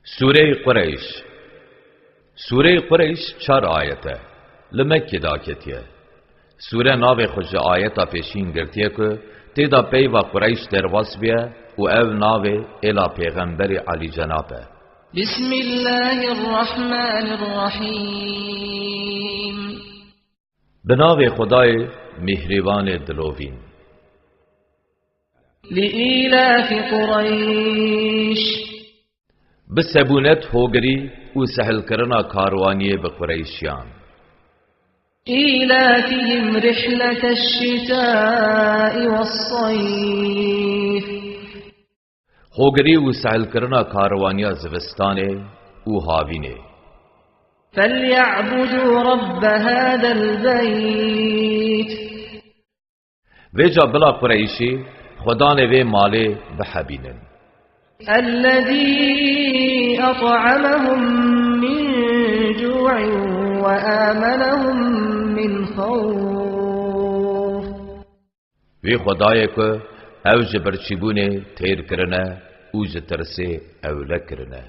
سوره قریش سوره قریش 4 آیته لمکه دا کتیه سوره ناو خوش آیتا پیشین گرتیه که تیدا پیوا قریش درواز بیه و او ناو الا پیغمبر علی جنابه بسم الله الرحمن الرحیم بناو خدای مهربان دلوین لإيلاف قريش بسبونت هوگری و سهل کرنا کاروانی بقریشیان إيلافهم رحلة الشتاء والصيف هوگری و سهل کرنا کاروانی زوستانه و هاوینه فليعبدوا رب هذا البيت ویجا بلا قریشی خدا نے وے مالے بحبینن الذي أطعمهم من جوع وآمنهم من خوف وی خدای کو او جبر چیبونه تیر کرنه او جترسه او لکرنه